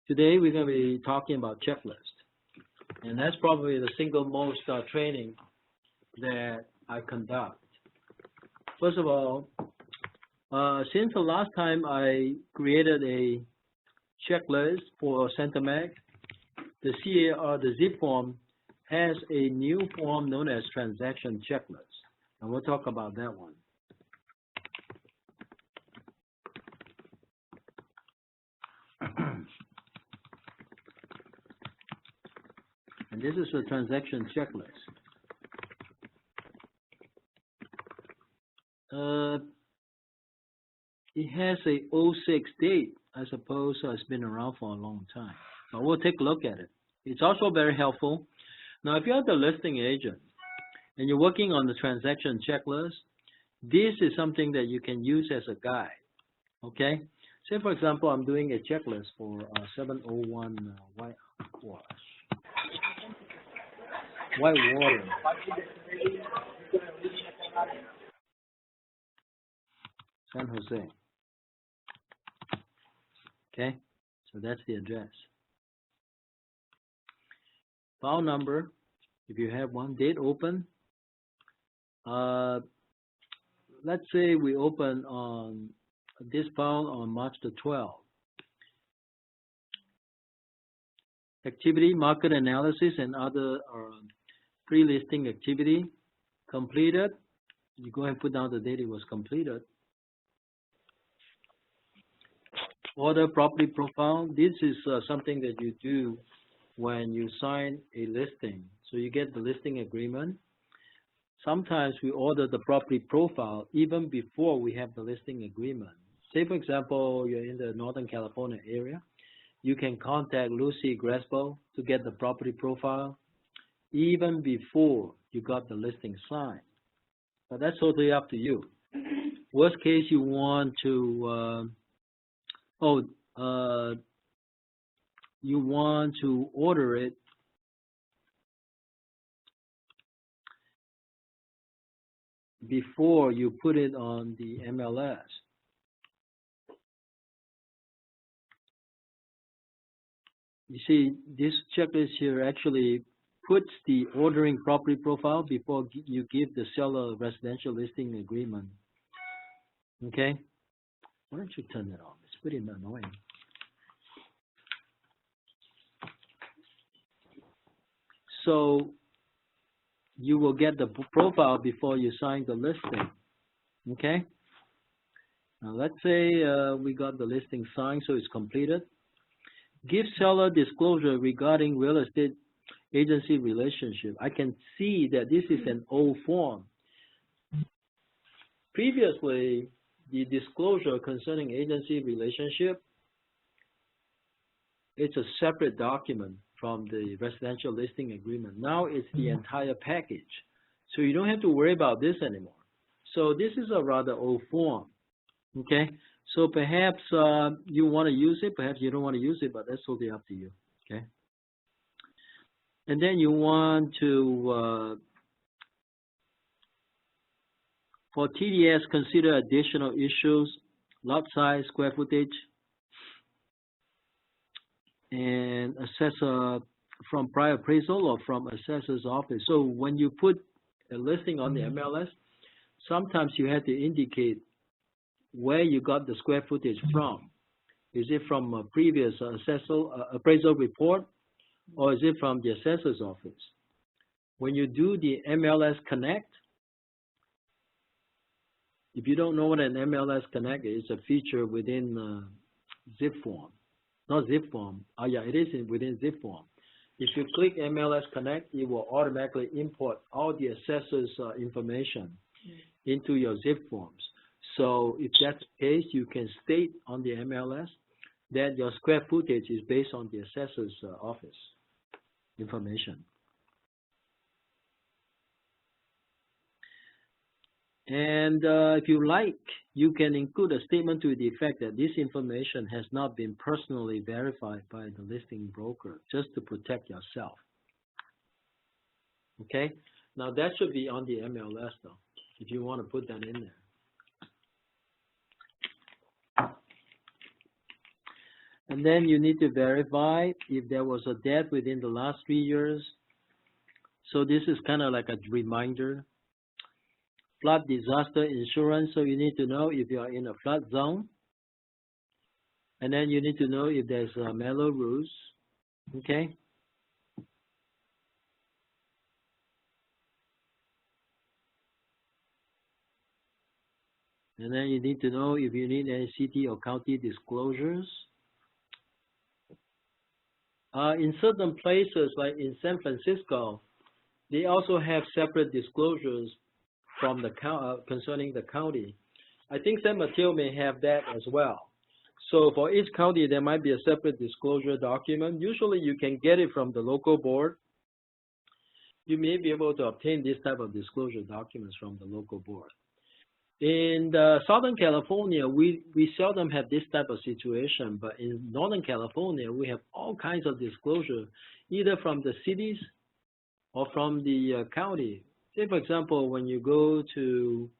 Today we're going to be talking about checklist, and that's probably the single most training that I conduct. First of all, since the last time I created a checklist for Centermac, the CAR, the zip form, has a new form known as transaction checklist, and we'll talk about that one. And this is a transaction checklist. It has a 06 date. I suppose it's been around for a long time. But we'll take a look at it. It's also very helpful. Now, if you're the listing agent and you're working on the transaction checklist, this is something that you can use as a guide. Okay? Say, for example, I'm doing a checklist for 701 whitewater. San Jose. Okay, so that's the address. File number, if you have one. Date open. Let's say we open on this file on March the 12th. Activity, market analysis, and other pre-listing activity completed. You go ahead and put down the date it was completed. Order property profile. This is something that you do when you sign a listing. So you get the listing agreement. Sometimes we order the property profile even before we have the listing agreement. Say, for example, you're in the Northern California area. You can contact Lucy Grespo to get the property profile even before you got the listing signed. But that's totally up to you. Worst case, you want to you want to order it before you put it on the MLS. You see, this checklist here actually puts the ordering property profile before you give the seller a residential listing agreement. Okay? Why don't you turn that off? It's pretty annoying. So you will get the profile before you sign the listing. Okay? Now let's say we got the listing signed, so it's completed. Give seller disclosure regarding real estate agency relationship. I can see that this is an old form. Previously, the disclosure concerning agency relationship, it's a separate document from the residential listing agreement. Now it's the entire package. So you don't have to worry about this anymore. So this is a rather old form. Okay? So perhaps you want to use it, perhaps you don't want to use it, but that's totally up to you. Okay? And then you want to, for TDS, consider additional issues, lot size, square footage, and assessor from prior appraisal or from assessor's office. So when you put a listing on the MLS, sometimes you have to indicate where you got the square footage from. Is it from a previous appraisal report, or is it from the assessor's office? When you do the MLS Connect, if you don't know what an MLS Connect is, it's a feature within zip form. Not zip form. Oh yeah, it is within zip form. If you click MLS Connect, it will automatically import all the assessor's information into your zip forms. So if that's the case, you can state on the MLS that your square footage is based on the assessor's office information. And if you like, you can include a statement to the effect that this information has not been personally verified by the listing broker, just to protect yourself. Okay? Now that should be on the MLS though, if you want to put that in there. And then you need to verify if there was a death within the last 3 years. So this is kind of like a reminder. Flood disaster insurance, so you need to know if you are in a flood zone. And then you need to know if there's mellow roofs, okay? And then you need to know if you need any city or county disclosures. In certain places, like in San Francisco, they also have separate disclosures from the concerning the county. I think San Mateo may have that as well. So for each county, there might be a separate disclosure document. Usually you can get it from the local board. You may be able to obtain this type of disclosure documents from the local board. In Southern California, we seldom have this type of situation, but in Northern California, we have all kinds of disclosure, either from the cities or from the county. Say, for example, when you go to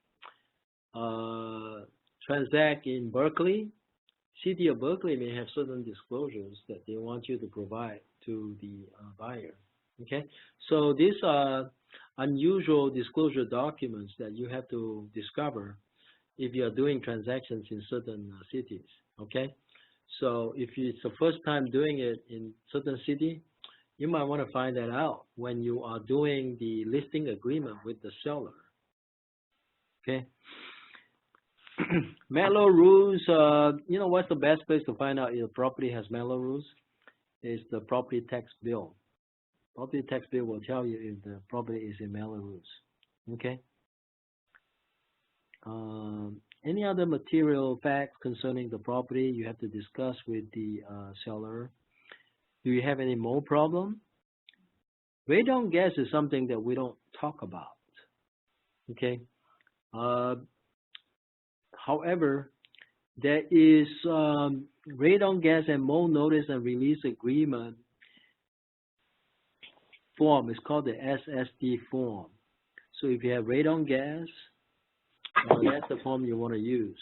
transact in Berkeley, City of Berkeley may have certain disclosures that they want you to provide to the buyer. Okay, so these are unusual disclosure documents that you have to discover if you are doing transactions in certain cities. Okay, so if it's the first time doing it in certain city, you might want to find that out when you are doing the listing agreement with the seller. Okay. Mellow rules, you know what's the best place to find out if a property has mellow rules? Is the property tax bill. Property tax bill will tell you if the property is in mellow rules. Okay. Any other material facts concerning the property you have to discuss with the seller? Do you have any mold problem? Radon gas is something that we don't talk about. Okay. However, there is radon gas and mold notice and release agreement form. It's called the SSD form. So if you have radon gas, that's the form you want to use.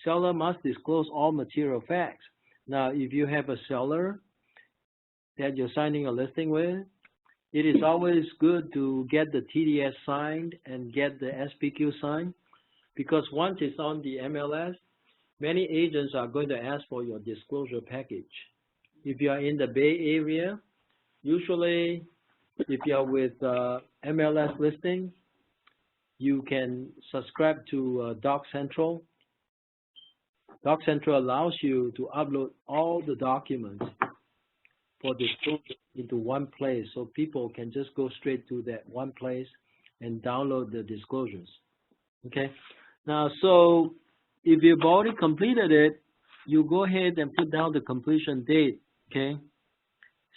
Seller must disclose all material facts. Now, if you have a seller that you're signing a listing with, it is always good to get the TDS signed and get the SPQ signed, because once it's on the MLS, many agents are going to ask for your disclosure package. If you are in the Bay Area, usually if you are with MLS listing, you can subscribe to Doc Central. Doc Central allows you to upload all the documents for disclosure into one place, so people can just go straight to that one place and download the disclosures. Okay. Now, so if you've already completed it, you go ahead and put down the completion date. Okay.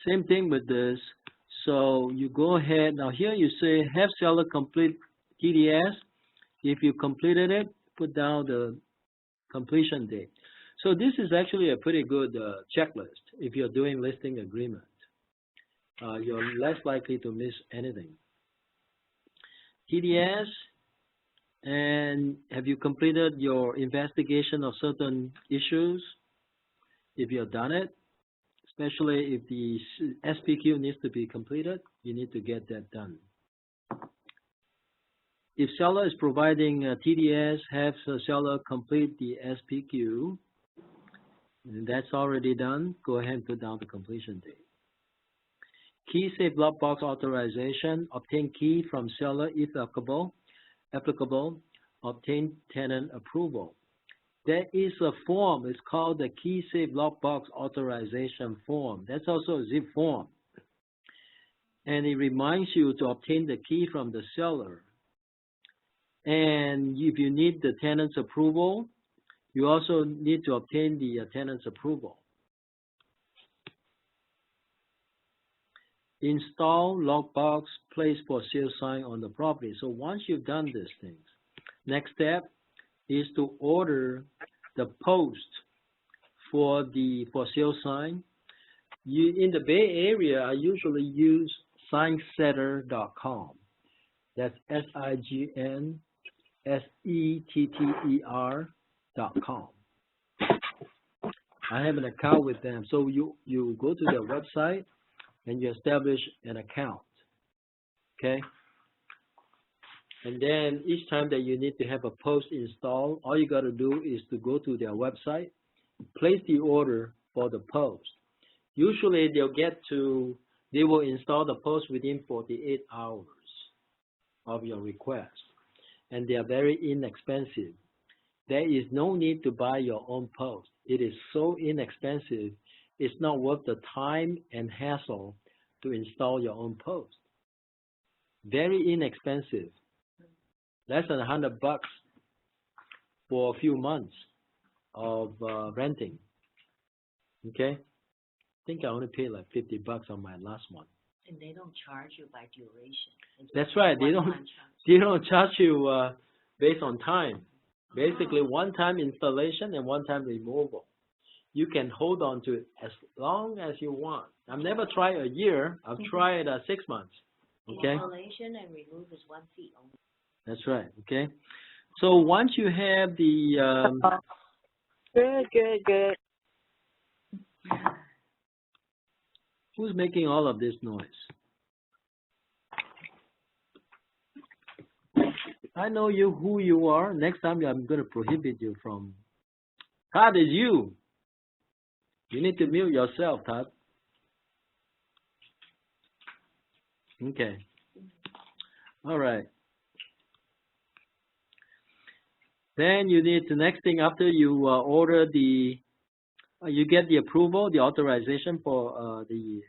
Same thing with this. So you go ahead. Now here you say have seller complete TDS. If you completed it, put down the completion date. So this is actually a pretty good checklist if you're doing listing agreement. You're less likely to miss anything. TDS, and have you completed your investigation of certain issues? If you've done it, especially if the SPQ needs to be completed, you need to get that done. If seller is providing TDS, have the seller complete the SPQ. And that's already done. Go ahead and put down the completion date. Key safe lockbox authorization. Obtain key from seller if applicable. Obtain tenant approval. There is a form. It's called the key safe lockbox authorization form. That's also a zip form. And it reminds you to obtain the key from the seller. And if you need the tenant's approval, you also need to obtain the tenant's approval. Install lockbox, place for sale sign on the property. So once you've done these things, next step is to order the post for the for sale sign. In the Bay Area, I usually use signsetter.com. That's SIGNSETTER.com. I have an account with them. So you go to their website and you establish an account, okay? And then each time that you need to have a post installed, all you got to do is to go to their website, place the order for the post. Usually they will install the post within 48 hours of your request. And they are very inexpensive. There is no need to buy your own post. It is so inexpensive, it's not worth the time and hassle to install your own post. Very inexpensive. Less than $100 for a few months of renting. Okay? I think I only paid like $50 on my last one. And they don't charge you by duration. That's right. They don't charge you based on time. Basically, one-time installation and one-time removal. You can hold on to it as long as you want. I've never tried a year. I've tried 6 months. Okay. Installation and remove is 1 fee only. That's right. Okay. So once you have the Good. who's making all of this noise? I know who you are. Next time I'm going to prohibit you from. Todd, is you. You need to mute yourself, Todd. Okay. All right. Then you need the next thing after you order the, you get the approval, the authorization for you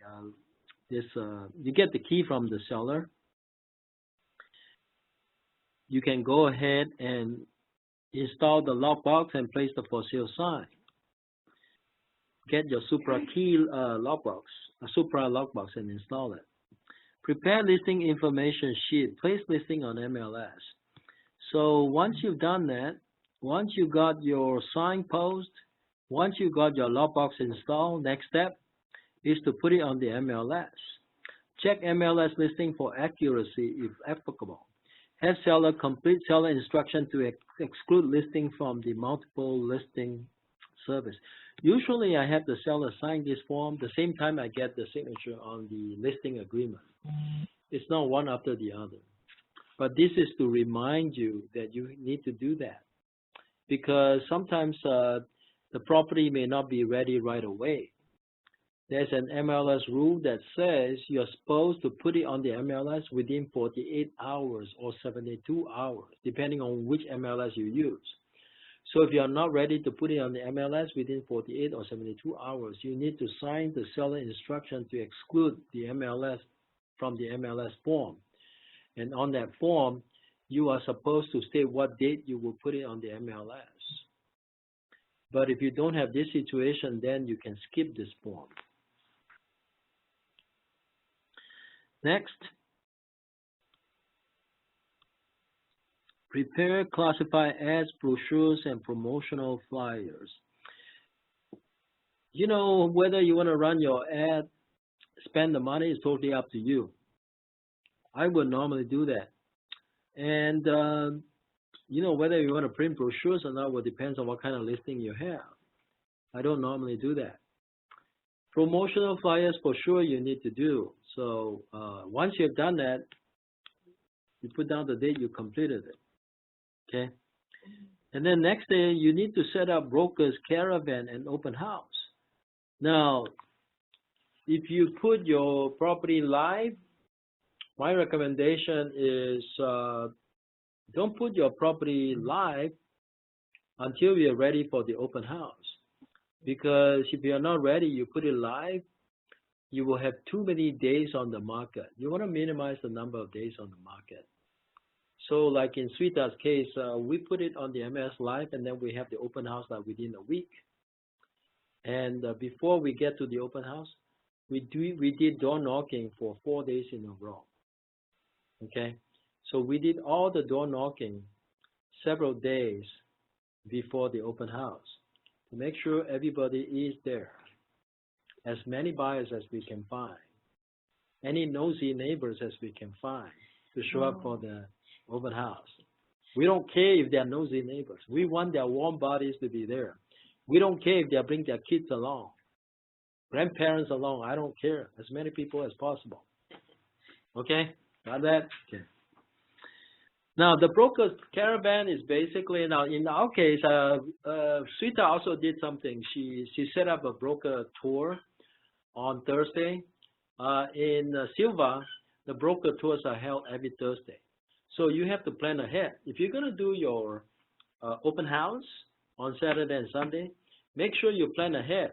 get the key from the seller. You can go ahead and install the lockbox and place the for sale sign. Get your Supra key lockbox, a Supra lockbox, and install it. Prepare listing information sheet. Place listing on MLS. So once you've done that, once you got your sign post, once you got your lockbox installed, next step is to put it on the MLS. Check MLS listing for accuracy if applicable. Have seller complete seller instruction to exclude listing from the multiple listing service. Usually I have the seller sign this form the same time I get the signature on the listing agreement. It's not one after the other. But this is to remind you that you need to do that. Because sometimes the property may not be ready right away. There's an MLS rule that says you're supposed to put it on the MLS within 48 hours or 72 hours, depending on which MLS you use. So if you're not ready to put it on the MLS within 48 or 72 hours, you need to sign the seller instruction to exclude the MLS from the MLS form. And on that form, you are supposed to state what date you will put it on the MLS. But if you don't have this situation, then you can skip this form. Next, prepare, classify ads, brochures, and promotional flyers. You know, whether you want to run your ad, spend the money is totally up to you. I would normally do that. And, you know, whether you want to print brochures or not, well, depends on what kind of listing you have. I don't normally do that. Promotional flyers, for sure, you need to do. So once you've done that, you put down the date you completed it. Okay? And then next day, you need to set up brokers, caravan, and open house. Now, if you put your property live, my recommendation is don't put your property live until you're ready for the open house. Because if you're not ready, you put it live, you will have too many days on the market. You want to minimize the number of days on the market. So like in Sweeta's case, we put it on the MLS live, and then we have the open house like within a week. And before we get to the open house, we did door knocking for 4 days in a row. Okay, so we did all the door knocking several days before the open house to make sure everybody is there. As many buyers as we can find, any nosy neighbors as we can find to show up for the open house. We don't care if they're nosy neighbors. We want their warm bodies to be there. We don't care if they bring their kids along, grandparents along. I don't care. As many people as possible. Okay, got that? Okay. Now the broker caravan is basically, now in our case, Sweeta also did something. She set up a broker tour on Thursday. In Silva, the broker tours are held every Thursday. So you have to plan ahead. If you're going to do your open house on Saturday and Sunday, make sure you plan ahead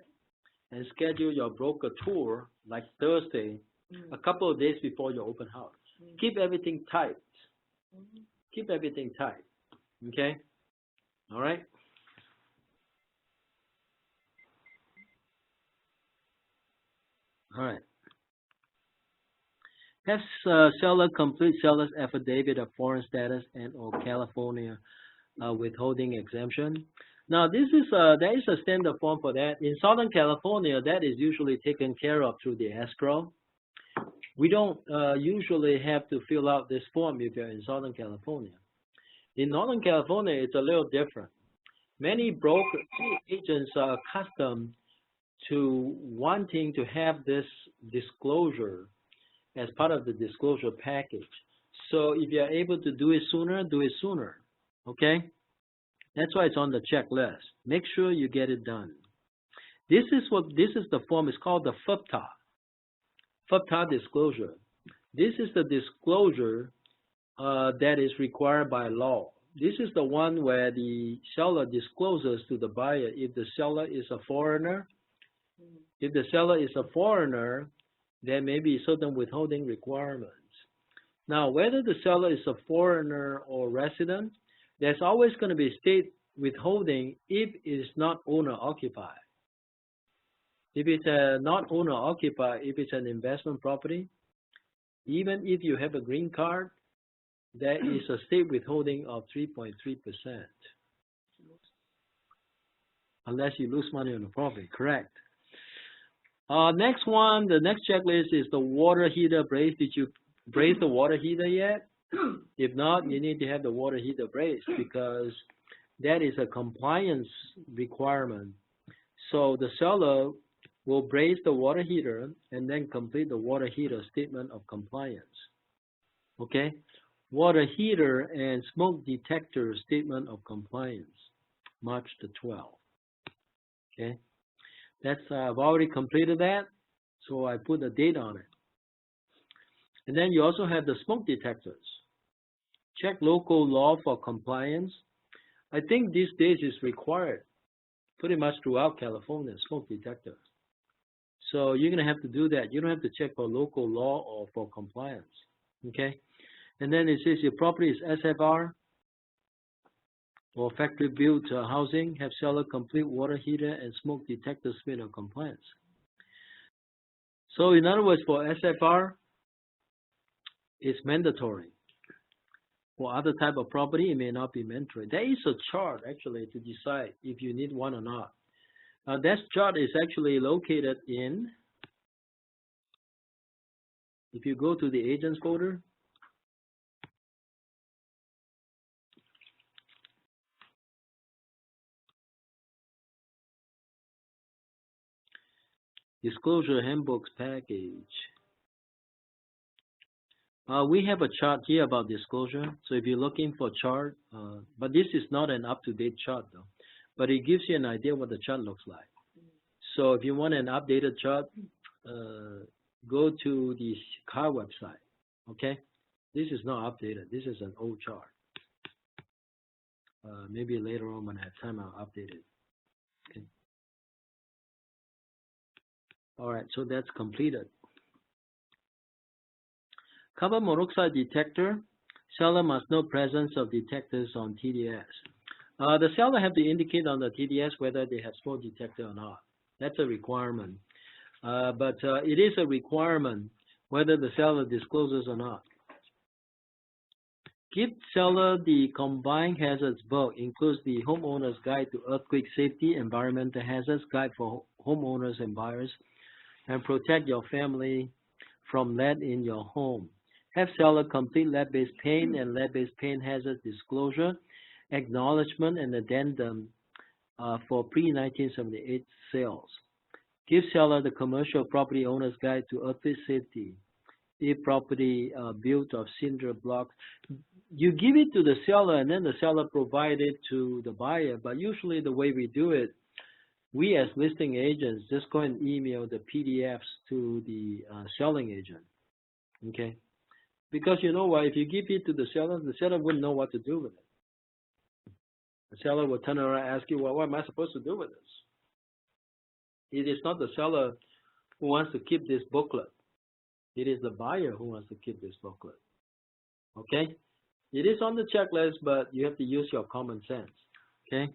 and schedule your broker tour like Thursday, a couple of days before your open house. Keep everything tight. Keep everything tight. Okay? All right? All right. Has seller complete seller's affidavit of foreign status and or California withholding exemption. Now this is there is a standard form for that. In Southern California, that is usually taken care of through the escrow. We don't usually have to fill out this form if you're in Southern California. In Northern California, it's a little different. Many broker agents are accustomed to wanting to have this disclosure as part of the disclosure package. So if you're able to do it sooner, do it sooner. Okay? That's why it's on the checklist. Make sure you get it done. This is the form. It's called the FUPTA. FUPTA disclosure. This is the disclosure that is required by law. This is the one where the seller discloses to the buyer if the seller is a foreigner. If the seller is a foreigner, there may be certain withholding requirements. Now, whether the seller is a foreigner or resident, there's always going to be state withholding if it is not owner-occupied. If it's not owner-occupied, if it's an investment property, even if you have a green card, there is a state withholding of 3.3%. Unless you lose money on the property, correct. Next one, the next checklist is the water heater brace. Did you brace the water heater yet? If not, you need to have the water heater brace because that is a compliance requirement. So the seller will brace the water heater and then complete the water heater statement of compliance. Okay? Water heater and smoke detector statement of compliance, March the 12th. Okay? That's I've already completed that, so I put a date on it. And then you also have the smoke detectors. Check local law for compliance. I think these days is required pretty much throughout California, smoke detector. So you're going to have to do that. You don't have to check for local law or for compliance. Okay? And then it says your property is SFR or factory built housing, have seller complete water heater and smoke detector statement of compliance. So in other words, for SFR, it's mandatory. For other type of property, it may not be mandatory. There is a chart actually to decide if you need one or not. That chart is actually located in, if you go to the agents folder, disclosure handbooks package. We have a chart here about disclosure. So if you're looking for a chart, but this is not an up-to-date chart though, but it gives you an idea what the chart looks like. So if you want an updated chart, go to the car website. Okay, this is not updated. This is an old chart. Maybe later on when I have time, I'll update it. Okay. All right, so that's completed. Carbon monoxide detector. Seller must know presence of detectors on TDS. The seller have to indicate on the TDS whether they have smoke detector or not. That's a requirement. But it is a requirement whether the seller discloses or not. Give seller the combined hazards book, includes the homeowner's guide to earthquake safety, environmental hazards, guide for homeowners and buyers, and protect your family from lead in your home. Have seller complete lead-based paint and lead-based paint hazard disclosure, acknowledgement and addendum for pre-1978 sales. Give seller the commercial property owner's guide to earthquake safety. If property built of cinder blocks, you give it to the seller and then the seller provide it to the buyer. But usually the way we do it, we as listing agents just go and email the PDFs to the selling agent. Okay, because you know what, if you give it to the seller wouldn't know what to do with it. The seller will turn around and ask you, well, what am I supposed to do with this? It is not the seller who wants to keep this booklet. It is the buyer who wants to keep this booklet. Okay? It is on the checklist, but you have to use your common sense. Okay?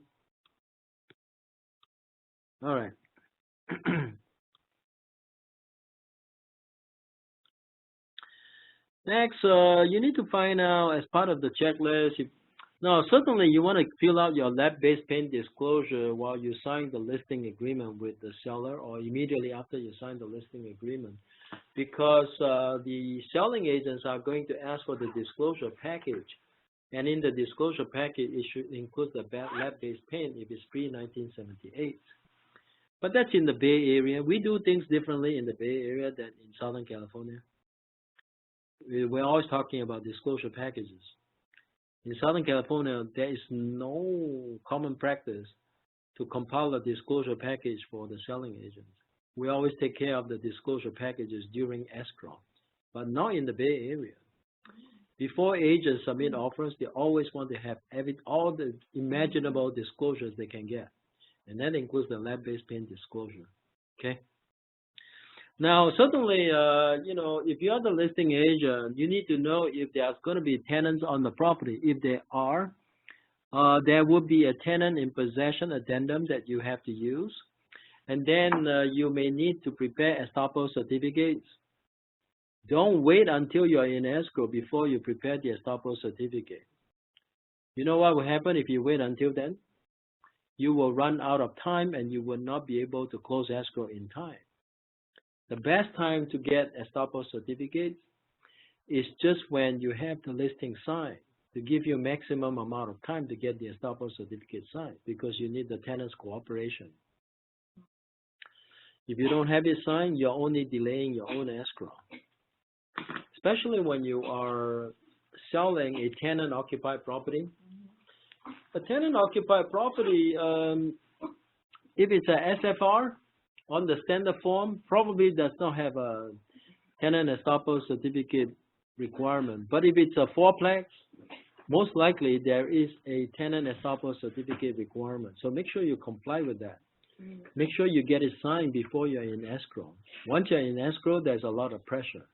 All right. Next, you need to find out as part of the checklist. Now, certainly you want to fill out your lab-based paint disclosure while you sign the listing agreement with the seller or immediately after you sign the listing agreement, because the selling agents are going to ask for the disclosure package. And in the disclosure package, it should include the lab-based paint if it's pre-1978. But that's in the Bay Area. We do things differently in the Bay Area than in Southern California. We're always talking about disclosure packages. In Southern California, there is no common practice to compile a disclosure package for the selling agents. We always take care of the disclosure packages during escrow, but not in the Bay Area. Before agents submit offers, they always want to have all the imaginable disclosures they can get, and that includes the lab-based paint disclosure. Okay. Now, certainly, you know, if you are the listing agent, you need to know if there's going to be tenants on the property. If there are, there would be a tenant in possession addendum that you have to use. And then you may need to prepare estoppel certificates. Don't wait until you're in escrow before you prepare the estoppel certificate. You know what will happen if you wait until then? You will run out of time and you will not be able to close escrow in time. The best time to get estoppel certificates is just when you have the listing signed, to give you a maximum amount of time to get the estoppel certificate signed, because you need the tenant's cooperation. If you don't have it signed, you're only delaying your own escrow. Especially when you are selling a tenant-occupied property. A tenant-occupied property, if it's a SFR, on the standard form, probably does not have a tenant estoppel certificate requirement. But if it's a fourplex, most likely there is a tenant estoppel certificate requirement. So make sure you comply with that. Make sure you get it signed before you're in escrow. Once you're in escrow, there's a lot of pressure.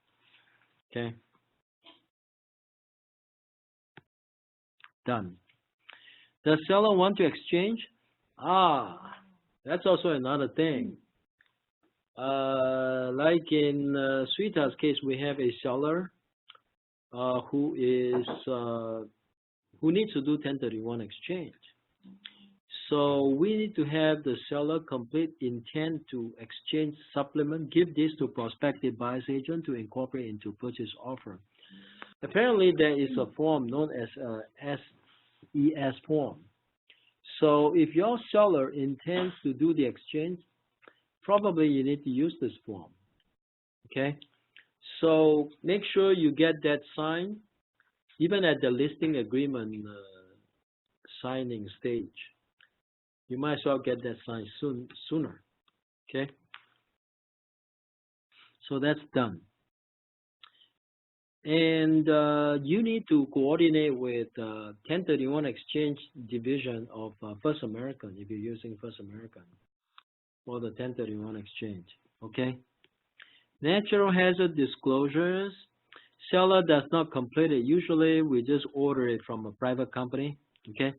Okay? Done. Does seller want to exchange? That's also another thing. Like in Sweetheart's case, we have a seller who needs to do 1031 exchange. So we need to have the seller complete intent to exchange supplement, give this to prospective buyer's agent to incorporate into purchase offer. Apparently there is a form known as a SES form. So if your seller intends to do the exchange, probably you need to use this form. Okay? So make sure you get that signed, even at the listing agreement signing stage. You might as well get that signed sooner. Okay? So that's done. And you need to coordinate with 1031 exchange division of First American if you're using First American for the 1031 exchange. Okay? Natural hazard disclosures. Seller does not complete it. Usually we just order it from a private company. Okay?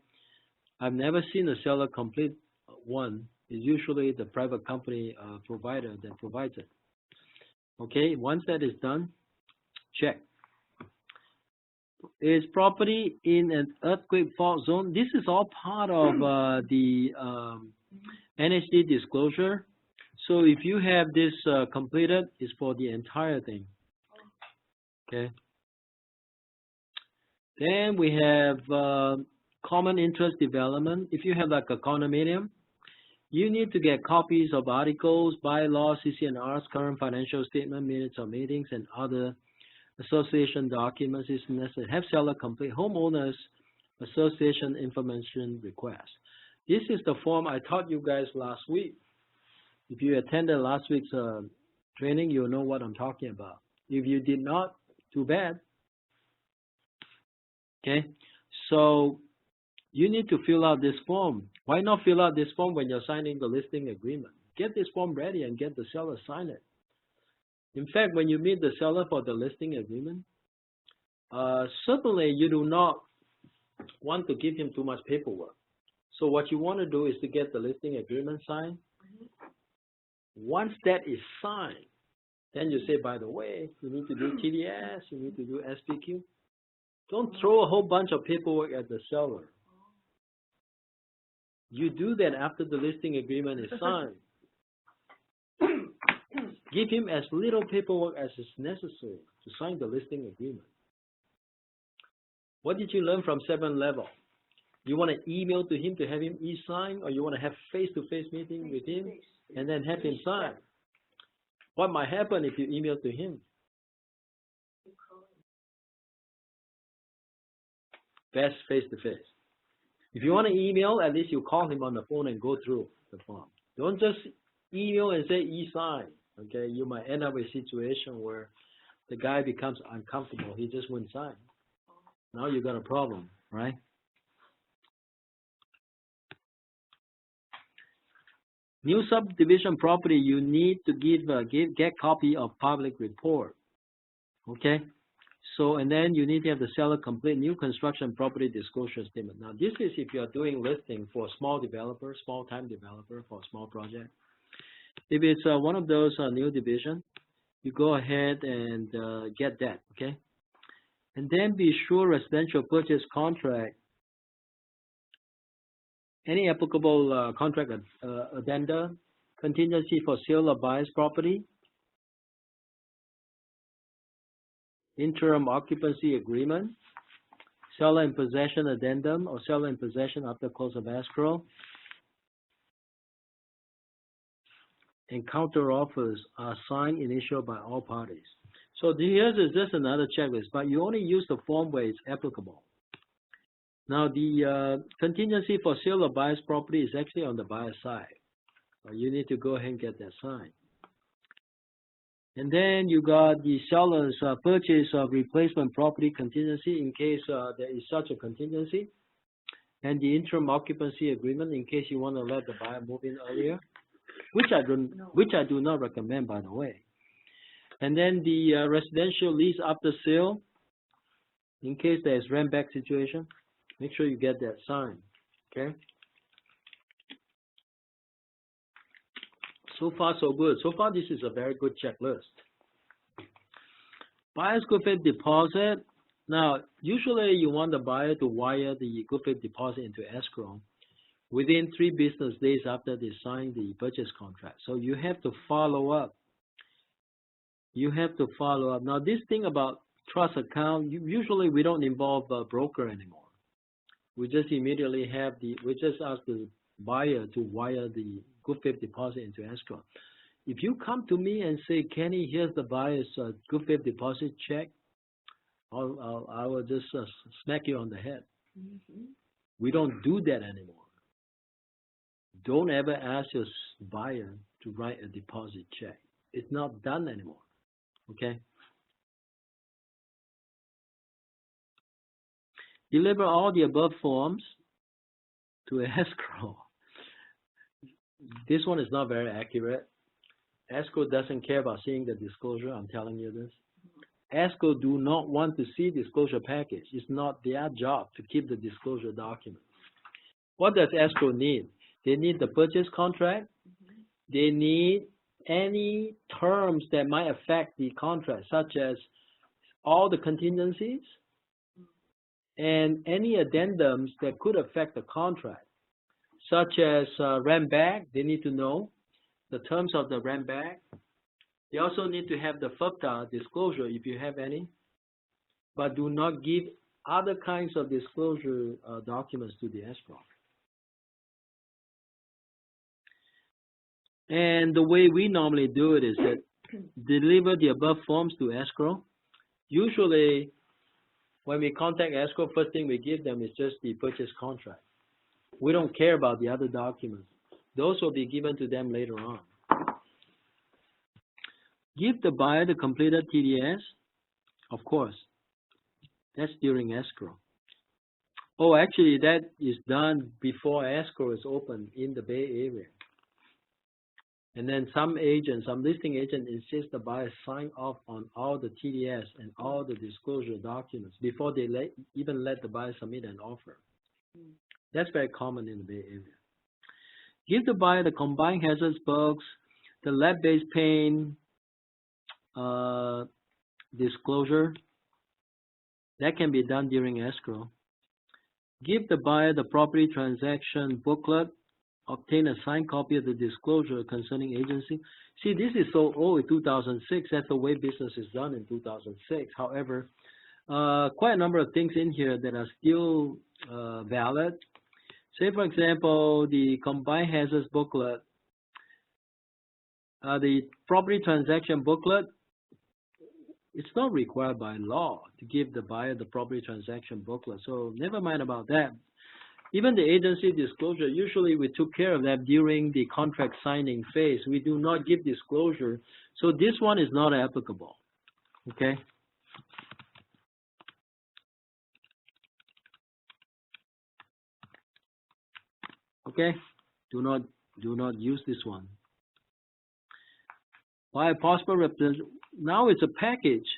I've never seen a seller complete one. It's usually the private company provider that provides it. Okay? Once that is done, check. Is property in an earthquake fault zone? This is all part of the NHD disclosure. So if you have this completed, it's for the entire thing. Okay. Then we have common interest development. If you have like a condominium, You need to get copies of articles, bylaws, CC&Rs, current financial statement, minutes of meetings, and other association documents is necessary. Have seller complete homeowners association information request. This is the form I taught you guys last week. If you attended last week's training, you'll know what I'm talking about. If you did not, too bad. Okay, so you need to fill out this form. Why not fill out this form when you're signing the listing agreement? Get this form ready and get the seller sign it. In fact, when you meet the seller for the listing agreement, certainly you do not want to give him too much paperwork. So what you want to do is to get the listing agreement signed. Once that is signed, then you say, by the way, you need to do TDS, you need to do SPQ. Don't throw a whole bunch of paperwork at the seller. You do that after the listing agreement is signed. Give him as little paperwork as is necessary to sign the listing agreement. What did you learn from 7th level? You want to email to him to have him e-sign, or you want to have face-to-face meeting with him and then have him sign? What might happen if you email to him? Best face-to-face. If you want to email, at least you call him on the phone and go through the form. Don't just email and say e-sign. Okay, you might end up with a situation where the guy becomes uncomfortable. He just wouldn't sign. Now you got a problem, right? New subdivision property, you need to get copy of public report. Okay, so and then you need to have the seller complete new construction property disclosure statement. Now this is if you are doing listing for a small developer, small time developer for a small project. If it's one of those new division, you go ahead and get that. Okay, and then be sure residential purchase contract. Any applicable contract addenda, contingency for sale of buyer's property, interim occupancy agreement, seller in possession addendum or seller in possession after close of escrow, and counter offers are signed initial by all parties. So here's just another checklist, but you only use the form where it's applicable. Now, the contingency for sale of buyer's property is actually on the buyer side. You need to go ahead and get that signed. And then you got the seller's purchase of replacement property contingency in case there is such a contingency, and the interim occupancy agreement in case you want to let the buyer move in earlier, which I do not recommend, by the way. And then the residential lease after sale in case there is rent back situation. Make sure you get that signed, okay? So far, so good. So far, this is a very good checklist. Buyer's good faith deposit. Now, usually you want the buyer to wire the good faith deposit into escrow within 3 business days after they sign the purchase contract. So you have to follow up. You have to follow up. Now, this thing about trust account, usually we don't involve a broker anymore. We just immediately we just ask the buyer to wire the good faith deposit into escrow. If you come to me and say, Kenny, here's the buyer's good faith deposit check, I will just smack you on the head. We don't do that anymore. Don't ever ask your buyer to write a deposit check. It's not done anymore, okay? Deliver all the above forms to escrow. This one is not very accurate. Escrow doesn't care about seeing the disclosure. I'm telling you this. Escrow do not want to see disclosure package. It's not their job to keep the disclosure document. What does escrow need? They need the purchase contract. They need any terms that might affect the contract, such as all the contingencies, and any addendums that could affect the contract, such as rent back. They need to know the terms of the rent back. They also need to have the FIPTA disclosure if you have any, but do not give other kinds of disclosure documents to the escrow. And the way we normally do it is that deliver the above forms to escrow. Usually, when we contact escrow, first thing we give them is just the purchase contract. We don't care about the other documents. Those will be given to them later on. Give the buyer the completed TDS, of course. That's during escrow. Oh, actually, that is done before escrow is open in the Bay Area. And then some listing agent insist the buyer sign off on all the TDS and all the disclosure documents before they even let the buyer submit an offer. That's very common in the Bay Area. Give the buyer the combined hazards books, the lead-based paint disclosure. That can be done during escrow. Give the buyer the property transaction booklet. Obtain a signed copy of the disclosure concerning agency. See, this is so old, 2006. That's the way business is done in 2006. However, quite a number of things in here that are still valid. Say, for example, the combined hazards booklet, the property transaction booklet, it's not required by law to give the buyer the property transaction booklet. So never mind about that. Even the agency disclosure, usually we took care of that during the contract signing phase. We do not give disclosure. So this one is not applicable. Okay? Okay? Do not use this one. By possible representation, now it's a package.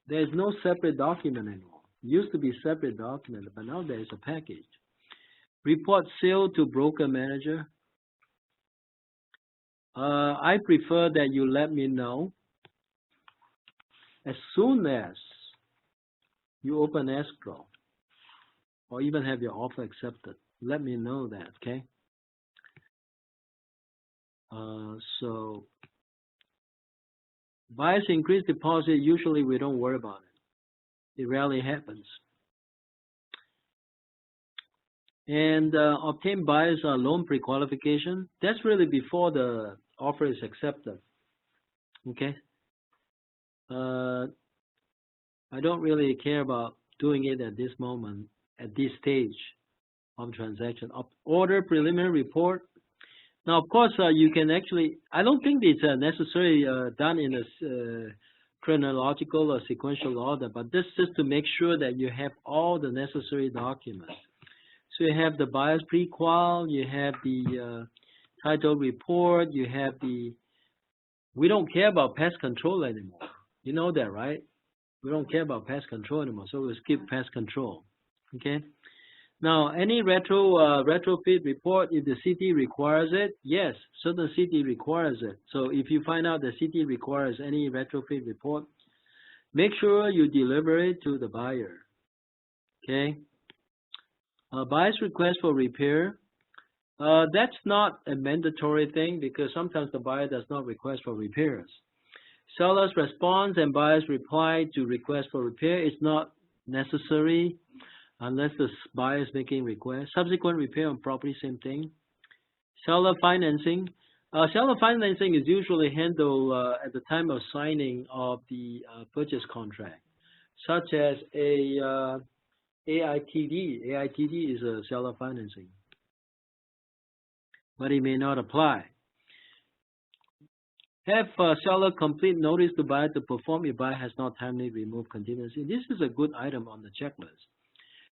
There is no separate document anymore. It used to be separate document, but now there is a package. Report sale to broker manager. I prefer that you let me know as soon as you open escrow or even have your offer accepted. Let me know that, okay? So buyers increase deposit, usually we don't worry about it. It rarely happens. And obtain buyers loan pre-qualification. That's really before the offer is accepted. Okay. I don't really care about doing it at this moment, at this stage of transaction. Order preliminary report. Now, of course, you can actually. I don't think it's necessarily done in a chronological or sequential order, but this is to make sure that you have all the necessary documents. So you have the buyer's pre-qual, you have the title report, you have the, we don't care about pest control anymore. You know that, right? We don't care about pest control anymore, so we'll skip pest control, okay? Now, any retrofit report, if the city requires it, yes, certain city requires it. So if you find out the city requires any retrofit report, make sure you deliver it to the buyer, okay? Buyer's request for repair. That's not a mandatory thing because sometimes the buyer does not request for repairs. Seller's response and buyer's reply to request for repair is not necessary unless the buyer is making request. Subsequent repair on property, same thing. Seller financing. Seller financing is usually handled at the time of signing of the purchase contract, such as a AITD. AITD is a seller financing, but it may not apply. Have seller complete notice to buyer to perform if buyer has not timely removed contingency. This is a good item on the checklist.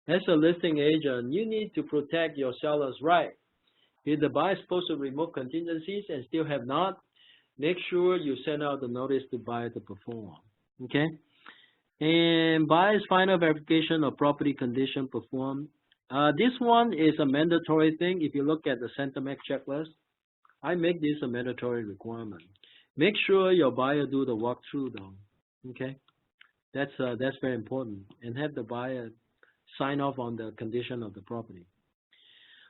As a listing agent, you need to protect your seller's right. If the buyer is supposed to remove contingencies and still have not, make sure you send out the notice to buyer to perform. Okay? And buyer's final verification of property condition performed. This one is a mandatory thing. If you look at the Centermac checklist, I make this a mandatory requirement. Make sure your buyer do the walkthrough though. Okay, that's very important. And have the buyer sign off on the condition of the property.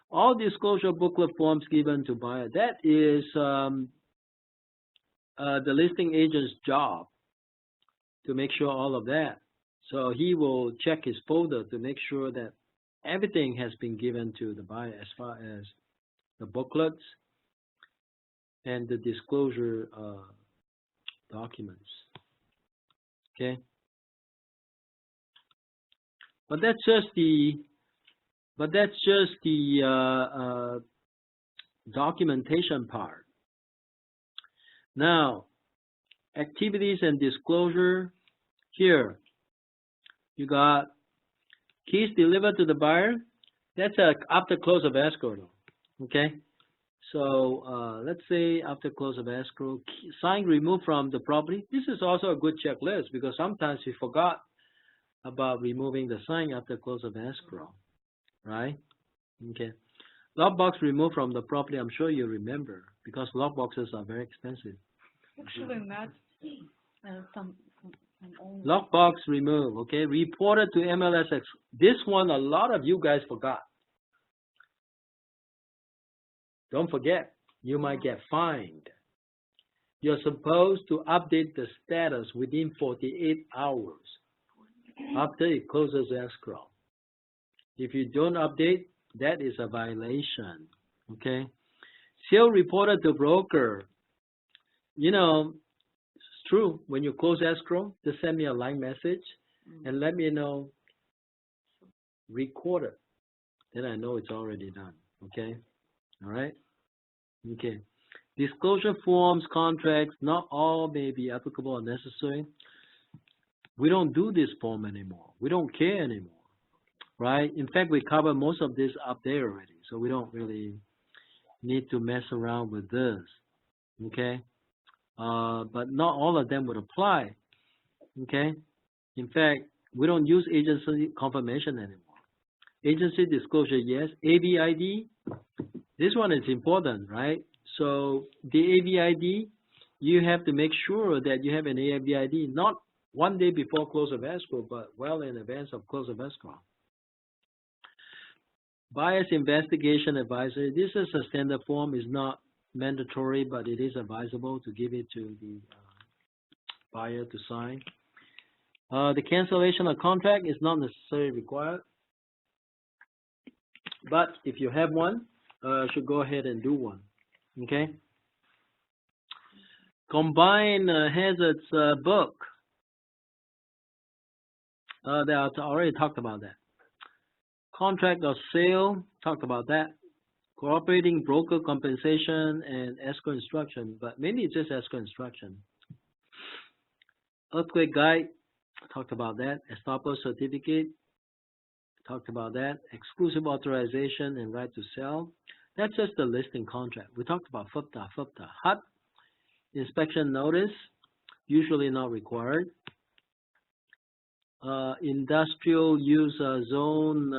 All disclosure booklet forms given to buyer. That is the listing agent's job to make sure all of that. So he will check his folder to make sure that everything has been given to the buyer as far as the booklets, and the disclosure documents. Okay, but that's just the documentation part. Now, activities and disclosure. Here, you got keys delivered to the buyer. That's after close of escrow, though. Okay. So let's say after close of escrow, sign removed from the property. This is also a good checklist because sometimes we forgot about removing the sign after close of escrow, right? Okay. Lockbox removed from the property. I'm sure you remember because lockboxes are very expensive. Actually, not some only. Lockbox removed. Okay. Reported to MLSX. This one, a lot of you guys forgot. Don't forget, you might get fined. You're supposed to update the status within 48 hours after it closes escrow. If you don't update, that is a violation. Okay? Sale reported to broker. You know, it's true. When you close escrow, just send me a line message and let me know recorded. Then I know it's already done. Okay? All right? Okay. Disclosure forms, contracts, not all may be applicable or necessary. We don't do this form anymore. We don't care anymore. Right? In fact, we cover most of this up there already. So we don't really need to mess around with this. Okay? But not all of them would apply. Okay? In fact, we don't use agency confirmation anymore. Agency disclosure, yes. ABID, this one is important, right? So the ABID, you have to make sure that you have an ABID not one day before close of escrow, but well in advance of close of escrow. Buyer's investigation advisory. This is a standard form. It's not mandatory, but it is advisable to give it to the buyer to sign. The cancellation of contract is not necessarily required. But if you have one, should go ahead and do one. Okay. Combined hazards book. I already talked about that. Contract of sale, talked about that. Cooperating broker compensation and escrow instruction, but maybe it's just escrow instruction. Earthquake guide, talked about that. Estoppel certificate, talked about that. Exclusive authorization and right to sell. That's just the listing contract. We talked about FUPTA. HUD, inspection notice, usually not required. Industrial use zone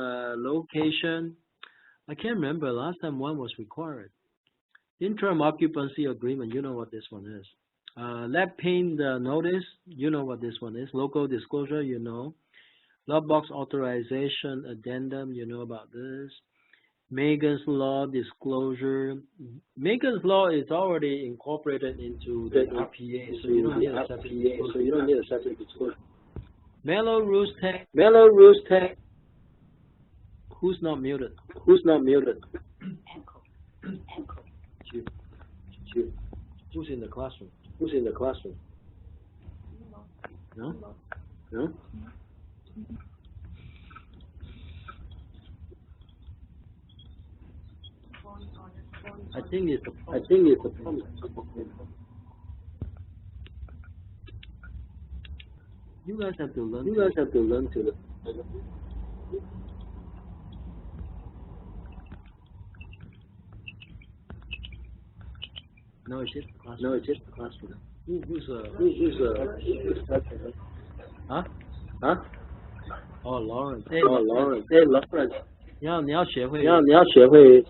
location. I can't remember. Last time one was required. Interim occupancy agreement. You know what this one is. Lead paint notice. You know what this one is. Local disclosure. You know. Lockbox authorization addendum. You know about this. Megan's Law disclosure. Megan's Law is already incorporated into the RPA, so you don't need a separate disclosure. Mellow Roost Tech. Who's not muted? Echo. Who's in the classroom? No? I think it's a problem. You guys have to learn to. No, it's just the classroom. Who's Huh? Oh, Lawrence. Hey, Lawrence. Lawrence. 你要学会。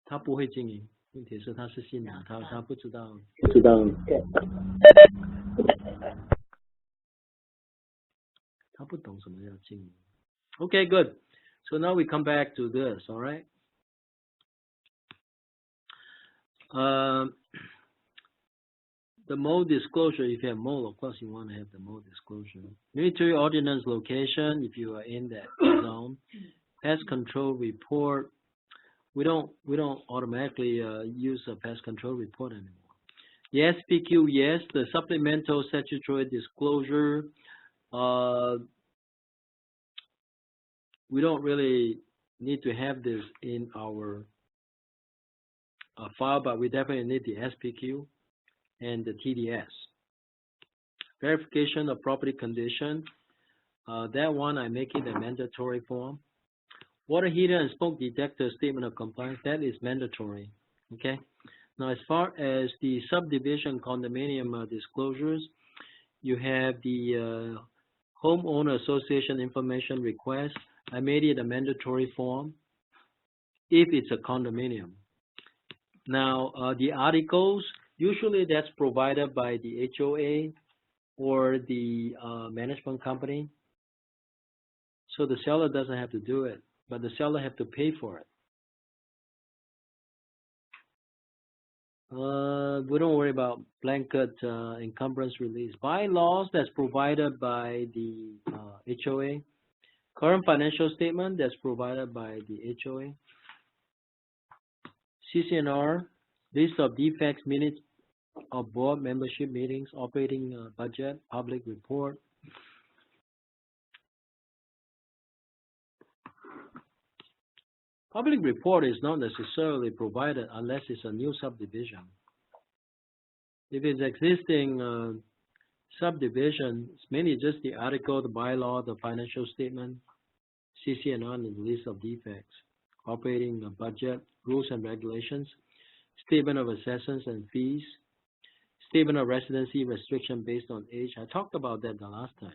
他不会经营，问题是他是新人，他不知道。他不懂什么叫经营。Okay, good. So now we come back to this, all right? The mode disclosure, if you have mode, of course you want to have the mode disclosure. Military ordinance location, if you are in that zone. Pest control report. we don't automatically use a pest control report anymore. The SPQ, yes, the supplemental statutory disclosure. We don't really need to have this in our file, but we definitely need the SPQ and the TDS. Verification of property condition. That one I make it a mandatory form. Water heater and smoke detector statement of compliance, that is mandatory. Okay. Now, as far as the subdivision condominium disclosures, you have the homeowner association information request. I made it a mandatory form if it's a condominium. Now, the articles, usually that's provided by the HOA or the management company. So the seller doesn't have to do it, but the seller have to pay for it. We don't worry about blanket encumbrance release. Bylaws, that's provided by the HOA. Current financial statement, that's provided by the HOA. CC&R, list of defects, minutes of board membership meetings, operating budget, public report. Public report is not necessarily provided unless it's a new subdivision. If it's existing subdivision, it's mainly just the article, the bylaw, the financial statement, CC&R, and the list of defects, operating budget, rules and regulations, statement of assessments and fees, statement of residency restriction based on age. I talked about that the last time.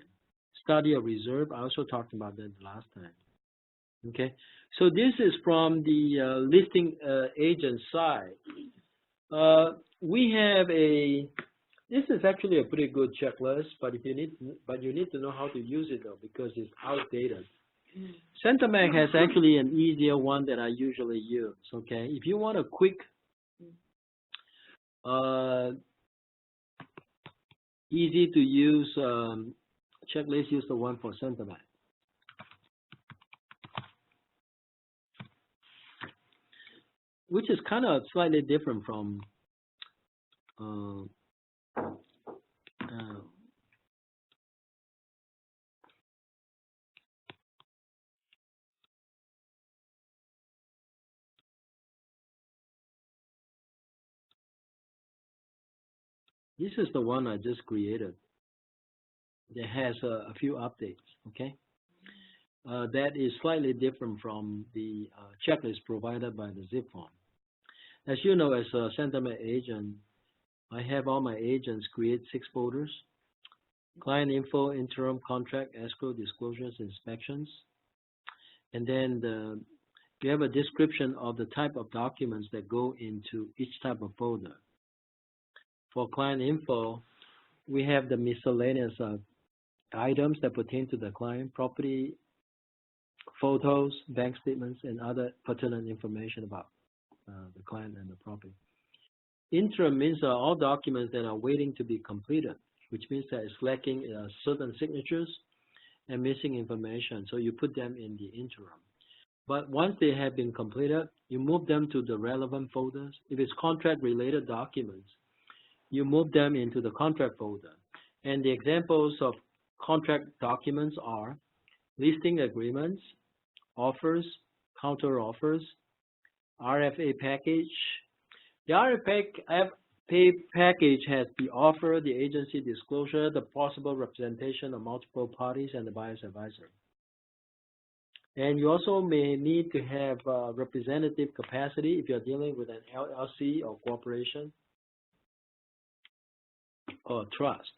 Study of reserve, I also talked about that the last time. Okay, so this is from the listing agent side. We have this is actually a pretty good checklist, but you need to know how to use it though, because it's outdated. Centermac has actually an easier one that I usually use. Okay, if you want a quick, easy to use checklist, use the one for Centermac. Which is kind of slightly different from this is the one I just created. That has a few updates, okay? That is slightly different from the checklist provided by the zip form. As you know, as a Centermac agent, I have all my agents create 6 folders: client info, interim, contract, escrow, disclosures, inspections. And then you have a description of the type of documents that go into each type of folder. For client info, we have the miscellaneous items that pertain to the client, property, photos, bank statements, and other pertinent information about the client and the property. Interim means all documents that are waiting to be completed, which means that it's lacking certain signatures and missing information, so you put them in the interim. But once they have been completed, you move them to the relevant folders. If it's contract-related documents, you move them into the contract folder. And the examples of contract documents are listing agreements, offers, counter offers, RFA package. The RFA package has the offer, the agency disclosure, the possible representation of multiple parties, and the buyer's advisor. And you also may need to have representative capacity if you're dealing with an LLC or corporation or trust.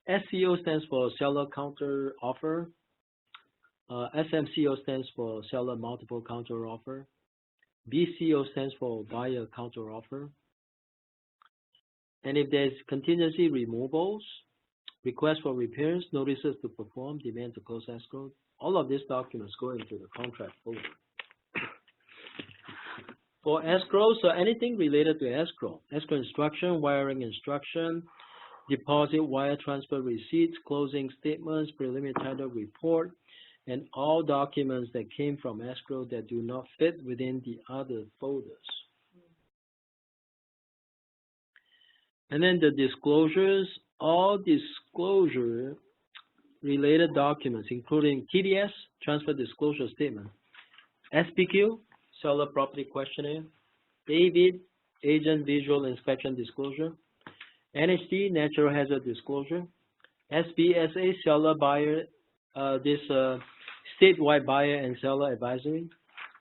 SCO stands for seller counter offer. SMCO stands for seller multiple counter offer. BCO stands for buyer counter offer. And if there's contingency removals, request for repairs, notices to perform, demand to close escrow, all of these documents go into the contract folder. For escrow, so anything related to escrow instruction, wiring instruction, deposit, wire transfer receipts, closing statements, preliminary title report, and all documents that came from escrow that do not fit within the other folders. And then the disclosures, all disclosure related documents, including TDS, transfer disclosure statement, SPQ, seller property questionnaire, AVID, agent visual inspection disclosure, NHD, natural hazard disclosure, SBSA, seller buyer, statewide buyer and seller advisory.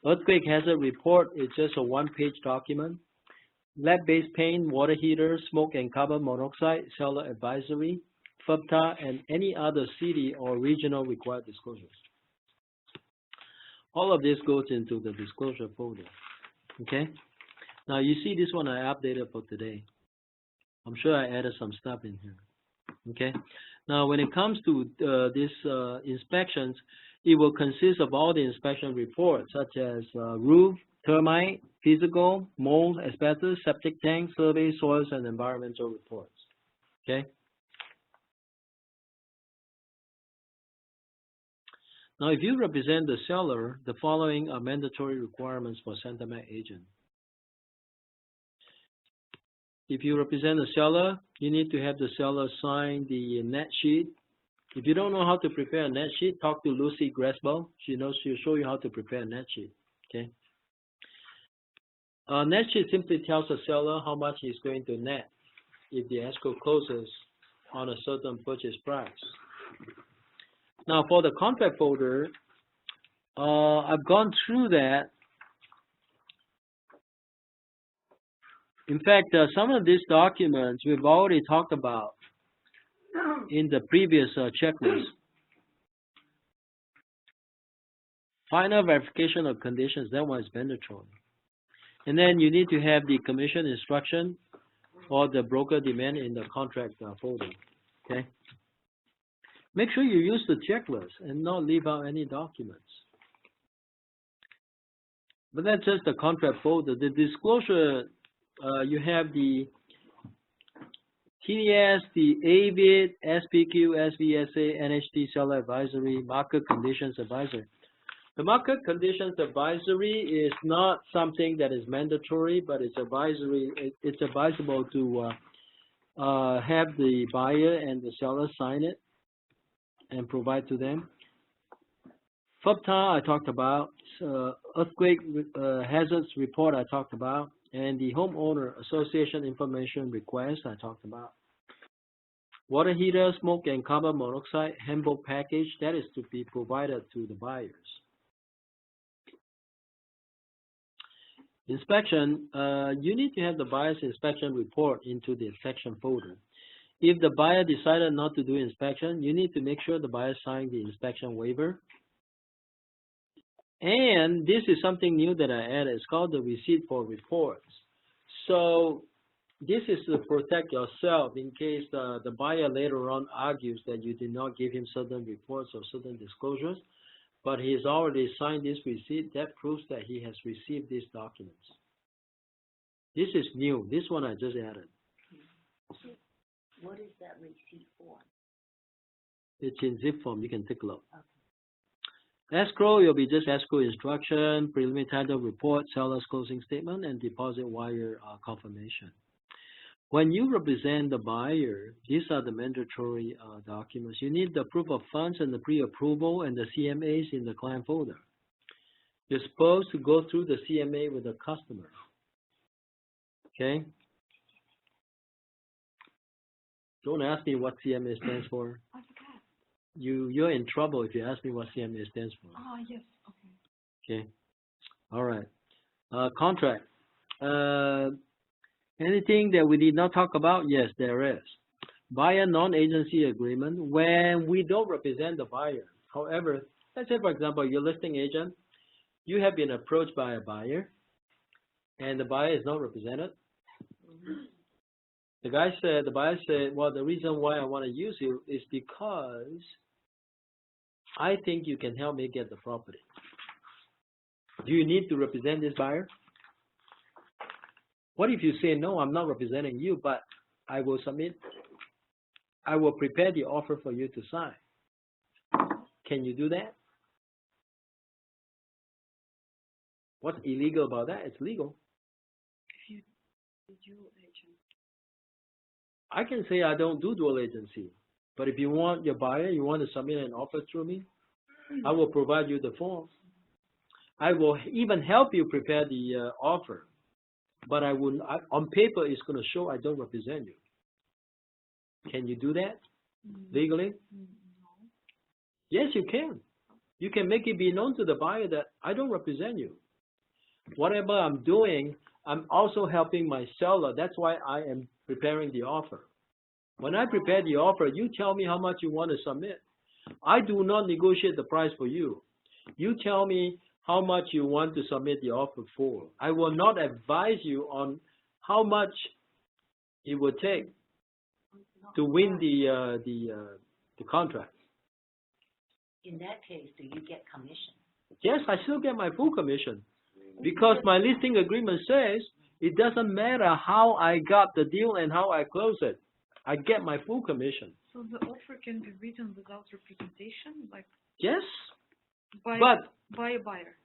Earthquake hazard report is just a one-page document. Lead-based paint, water heater, smoke and carbon monoxide, seller advisory, FUBTA, and any other city or regional required disclosures. All of this goes into the disclosure folder. Okay? Now you see this one I updated for today. I'm sure I added some stuff in here. Okay? Now when it comes to inspections, it will consist of all the inspection reports such as roof, termite, physical, mold, asbestos, septic tank, survey, soils, and environmental reports. Okay? Now, if you represent the seller, the following are mandatory requirements for Centermac agent. If you represent the seller, you need to have the seller sign the net sheet. If you don't know how to prepare a net sheet, talk to Lucy Gresbo. She'll show you how to prepare a net sheet. Okay. Net sheet simply tells the seller how much he's going to net if the escrow closes on a certain purchase price. Now, for the contract folder, I've gone through that. In fact, some of these documents we've already talked about in the previous checklist. Final verification of conditions, that one is mandatory. And then you need to have the commission instruction or the broker demand in the contract folder. Okay. Make sure you use the checklist and not leave out any documents. But that's just the contract folder. The disclosure, you have the TDS, the AVID, SPQ, SVSA, NHD, seller advisory, market conditions advisory. The market conditions advisory is not something that is mandatory, but it's advisory. It's advisable to have the buyer and the seller sign it and provide to them. FUBTA I talked about, earthquake hazards report I talked about, and the homeowner association information request I talked about. Water heater, smoke and carbon monoxide handbook package, that is to be provided to the buyers. Inspection, you need to have the buyer's inspection report into the inspection folder. If the buyer decided not to do inspection, you need to make sure the buyer signed the inspection waiver. And this is something new that I added. It's called the receipt for reports. So this is to protect yourself in case the buyer later on argues that you did not give him certain reports or certain disclosures, but he's already signed this receipt. That proves that he has received these documents. This is new. This one I just added. What is that receipt for? It's in zip form. You can take a look. Okay. Escrow, will be just escrow instruction, preliminary title report, seller's closing statement, and deposit wire confirmation. When you represent the buyer, these are the mandatory documents. You need the proof of funds and the pre-approval and the CMAs in the client folder. You're supposed to go through the CMA with the customer. Okay? Don't ask me what CMA stands for. I forgot. You're in trouble if you ask me what CMA stands for. Ah, yes. Okay. Okay. All right. Contract. Anything that we did not talk about? Yes, there is. Buyer non-agency agreement when we don't represent the buyer. However, let's say, for example, you're a listing agent. You have been approached by a buyer, and the buyer is not represented. The buyer said, well, the reason why I want to use you is because I think you can help me get the property. Do you need to represent this buyer? What if you say, no, I'm not representing you, but I will prepare the offer for you to sign. Can you do that? What's illegal about that? It's legal. If you do dual agent. I can say I don't do dual agency, but if you want your buyer, you want to submit an offer through me, I will provide you the form. I will even help you prepare the offer, but on paper it's going to show I don't represent you. Can you do that legally? No. Yes, you can. You can make it be known to the buyer that I don't represent you. Whatever I'm doing, I'm also helping my seller. That's why I am preparing the offer. When I prepare the offer, you tell me how much you want to submit. I do not negotiate the price for you. You tell me how much you want to submit the offer for. I will not advise you on how much it will take to win the contract. In that case, do you get commission? Yes, I still get my full commission because my listing agreement says it doesn't matter how I got the deal and how I close it. I get my full commission. So the offer can be written without representation, like Yes, by but a buyer.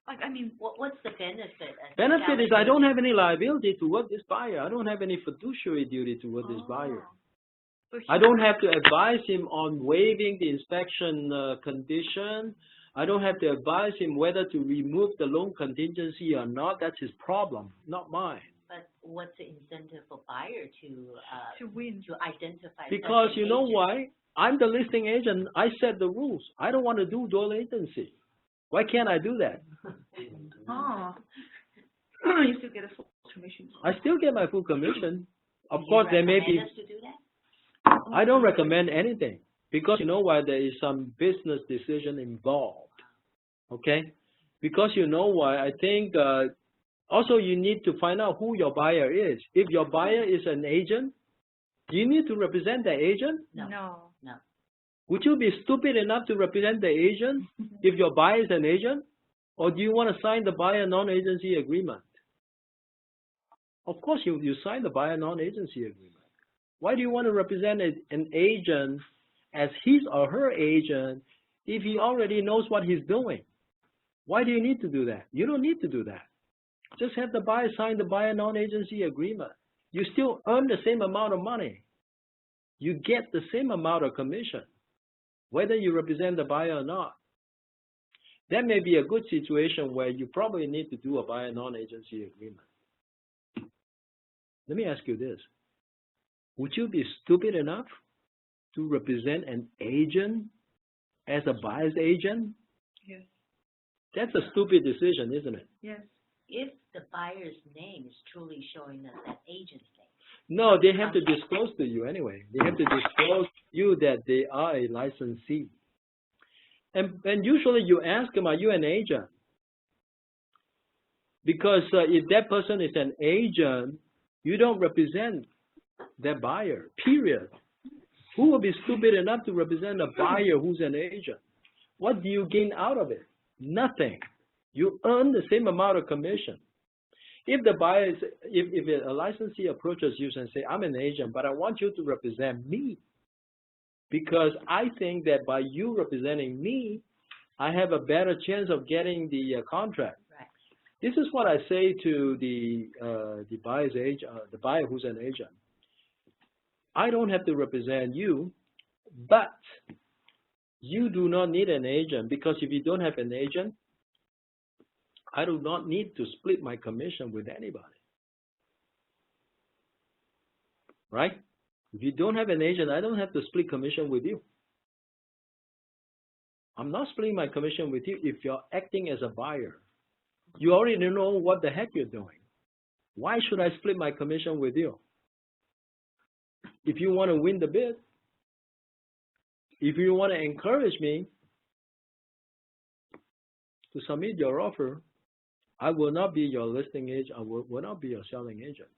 Like, I mean, What's the benefit? benefit is I don't have any liability toward this buyer. I don't have any fiduciary duty toward this buyer. So I don't have to advise him on waiving the inspection condition. I don't have to advise him whether to remove the loan contingency or not. That's his problem, not mine. But what's the incentive for buyer to win. to identify? Because such you an know agent? why? I'm the listing agent. I set the rules. I don't want to do dual agency. Why can't I do that? Oh. You still get a full commission. I still get my full commission. Of Do you course, there may be. recommend us to do that? I don't recommend anything because you know why? There is some business decision involved. Okay? Because you know why? I think also you need to find out who your buyer is. If your buyer is an agent, do you need to represent the agent? No. Would you be stupid enough to represent the agent if your buyer is an agent? Or do you want to sign the buyer non-agency agreement? Of course, you sign the buyer non-agency agreement. Why do you want to represent an agent as his or her agent if he already knows what he's doing? Why do you need to do that? You don't need to do that. Just have the buyer sign the buyer non-agency agreement. You still earn the same amount of money. You get the same amount of commission, whether you represent the buyer or not. That may be a good situation where you probably need to do a buyer non-agency agreement. Let me ask you this. Would you be stupid enough to represent an agent as a buyer's agent? Yes. That's a stupid decision, isn't it? Yes. If the buyer's name is truly showing us that agent's name. No, they have to disclose to you anyway. They have to disclose to you that they are a licensee. And usually you ask them, are you an agent? Because if that person is an agent, you don't represent that buyer, period. Who will be stupid enough to represent a buyer who's an agent? What do you gain out of it? Nothing. You earn the same amount of commission. If the buyer is, if a licensee approaches you and say, I'm an agent, but I want you to represent me, because I think that by you representing me, I have a better chance of getting the contract. Right. This is what I say to the buyer's agent, the buyer who's an agent. I don't have to represent you, but you do not need an agent, because if you don't have an agent, I do not need to split my commission with anybody. Right? If you don't have an agent, I don't have to split commission with you. I'm not splitting my commission with you if you're acting as a buyer. You already know what the heck you're doing. Why should I split my commission with you? If you want to win the bid, if you want to encourage me to submit your offer, I will not be your listing agent. I will not be your selling agent,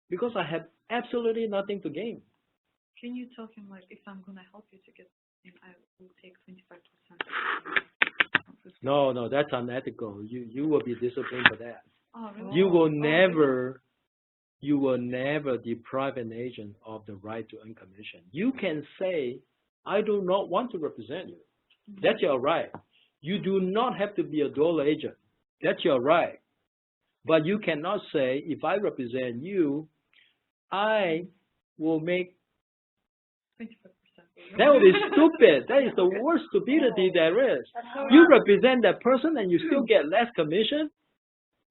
because I have absolutely nothing to gain. Can you tell him, like, if I'm going to help you to get, I will take 25%? No, that's unethical. You will be disciplined for that. Oh, really? You will never deprive an agent of the right to earn commission. You can say, I do not want to represent you. That's your right. You do not have to be a dual agent. That's your right. But you cannot say, if I represent you, I will make 25%. that would be stupid. That is the worst stupidity there is. You represent that person and you still get less commission?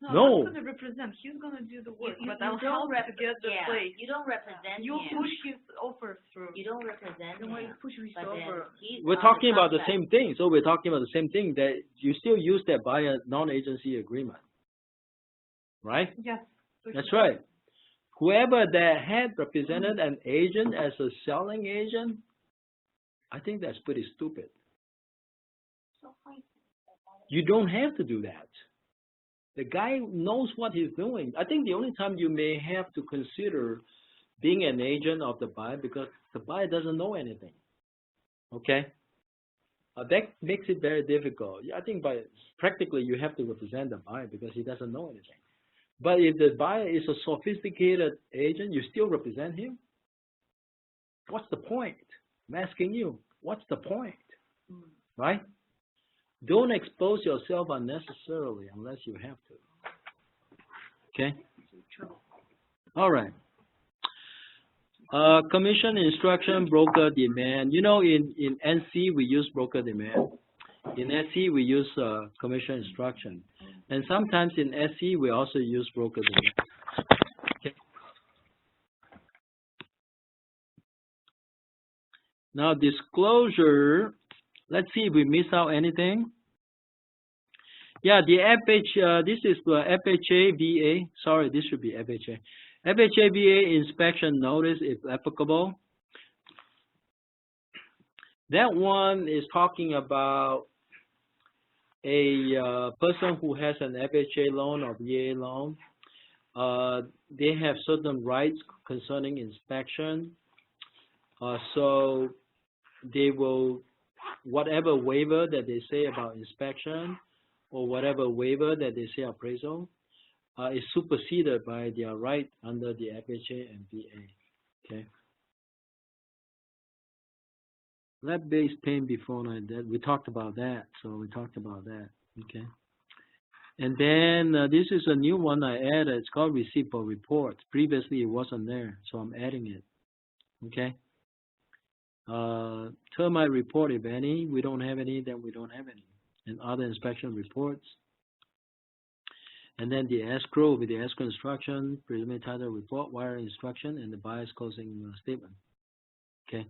No. I'm gonna represent. He's gonna do the work, but you I'll don't help to get the yeah, place. you don't represent You him. push his offer through. You don't represent him. Push his But then offer. he's We're on talking about the contract. same thing. So we're talking about the same thing, that you still use that buyer non-agency agreement. Right? Yes. So That's right. Whoever that had represented an agent as a selling agent, I think that's pretty stupid. You don't have to do that. The guy knows what he's doing. I think the only time you may have to consider being an agent of the buyer, because the buyer doesn't know anything. Okay? That makes it very difficult. I think practically you have to represent the buyer because he doesn't know anything. But if the buyer is a sophisticated agent, you still represent him? What's the point? I'm asking you, what's the point? Right? Don't expose yourself unnecessarily unless you have to. Okay? All right. Commission instruction, broker demand. You know, in NC, we use broker demand. In SC, we use commission instruction. And sometimes in SC, we also use broker demand. Okay. Now, disclosure. Let's see if we miss out anything. Yeah, the FH, this is the FHA VA. Sorry, this should be FHA. FHA VA inspection notice, if applicable. That one is talking about a person who has an FHA loan or VA loan. They have certain rights concerning inspection. So they will, whatever waiver that they say about inspection or whatever waiver that they say appraisal, is superseded by their right under the FHA and VA. Okay. Lab-based payment before that, we talked about that. So we talked about that. Okay. And then this is a new one I added. It's called receipt for reports. Previously it wasn't there, so I'm adding it. Okay. Termite report, if any. We don't have any, then we don't have any. And other inspection reports. And then the escrow with the escrow instruction, preliminary title report, wire instruction, and the buyer's closing statement. Okay.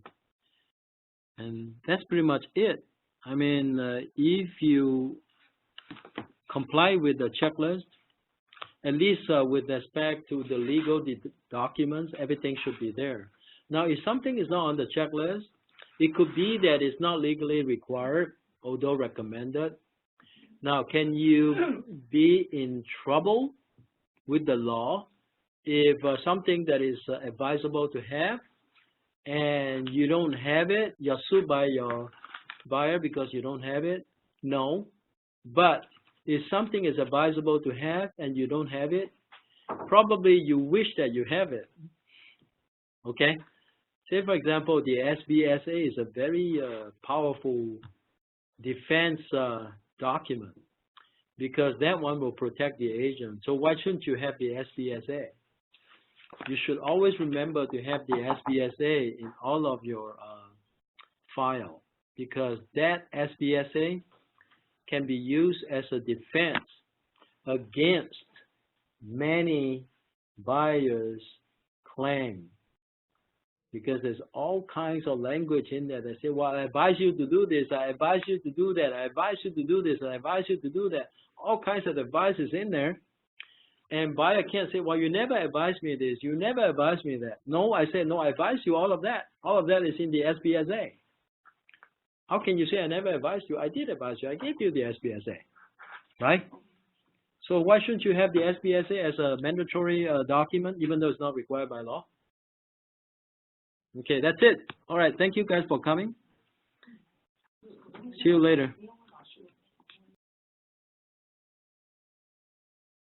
And that's pretty much it. I mean, if you comply with the checklist, at least with respect to the legal documents, everything should be there. Now, if something is not on the checklist, it could be that it's not legally required, although recommended. Now, can you be in trouble with the law if something that is advisable to have and you don't have it, you're sued by your buyer because you don't have it? No. But if something is advisable to have and you don't have it, probably you wish that you have it. Okay? Say, for example, the SBSA is a very powerful defense document because that one will protect the agent. So why shouldn't you have the SBSA? You should always remember to have the SBSA in all of your file because that SBSA can be used as a defense against many buyers' claims. Because there's all kinds of language in there that say, well, I advise you to do this, I advise you to do that, I advise you to do this, I advise you to do that. All kinds of advice is in there. And buyer can't say, well, you never advised me this, you never advised me that. No, I said, no, I advised you all of that. All of that is in the SBSA. How can you say I never advised you? I did advise you. I gave you the SBSA. Right? So why shouldn't you have the SBSA as a mandatory document, even though it's not required by law? Okay, that's it. All right, thank you guys for coming. See you later.